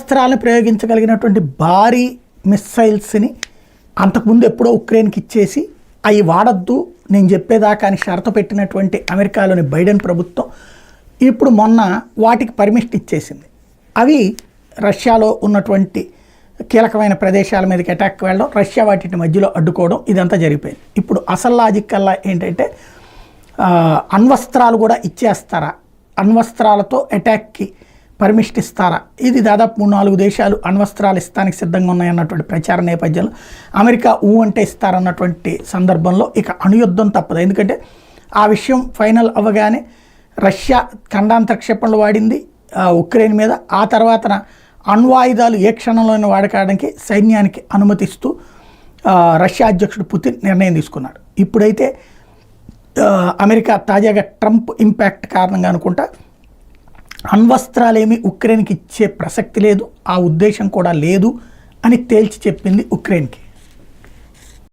అణ్వస్త్రాలను ప్రయోగించగలిగినటువంటి భారీ మిస్సైల్స్ని అంతకుముందు ఎప్పుడో ఉక్రెయిన్కి ఇచ్చేసి అవి వాడద్దు నేను చెప్పేదాకా అని షరతు పెట్టినటువంటి అమెరికాలోని బైడెన్ ప్రభుత్వం ఇప్పుడు మొన్న వాటికి పర్మిషన్ ఇచ్చేసింది. అవి రష్యాలో ఉన్నటువంటి కీలకమైన ప్రదేశాల మీదకి అటాక్ వెళ్ళడం, రష్యా వాటిని మధ్యలో అడ్డుకోవడం, ఇదంతా జరిగిపోయింది. ఇప్పుడు అసలు లాజిక్ కల్లా ఏంటంటే అణ్వస్త్రాలు కూడా ఇచ్చేస్తారా, అణ్వస్త్రాలతో అటాక్కి పర్మిషన్ ఇస్తారా, ఇది దాదాపు 3-4 దేశాలు అణ్వస్త్రాలు ఇస్తానికి సిద్ధంగా ఉన్నాయన్నటువంటి ప్రచార నేపథ్యంలో అమెరికా అంటే ఇస్తారన్నటువంటి సందర్భంలో ఇక అణుయుద్ధం తప్పదు. ఎందుకంటే ఆ విషయం ఫైనల్ అవ్వగానే రష్యా ఖండాంతర క్షిపణులు వాడింది ఉక్రెయిన్ మీద, ఆ తర్వాత అణ్వాయుధాలు ఏ క్షణంలోనే వాడకానికి సైన్యానికి అనుమతిస్తూ రష్యా అధ్యక్షుడు పుతిన్ నిర్ణయం తీసుకున్నాడు. ఇప్పుడైతే అమెరికా తాజాగా ట్రంప్ ఇంపాక్ట్ కారణంగా అనుకుంటా అణ్వస్త్రాలేమీ ఉక్రెయిన్కి ఇచ్చే ప్రసక్తి లేదు, ఆ ఉద్దేశం కూడా లేదు అని తేల్చి చెప్పింది ఉక్రెయిన్కి.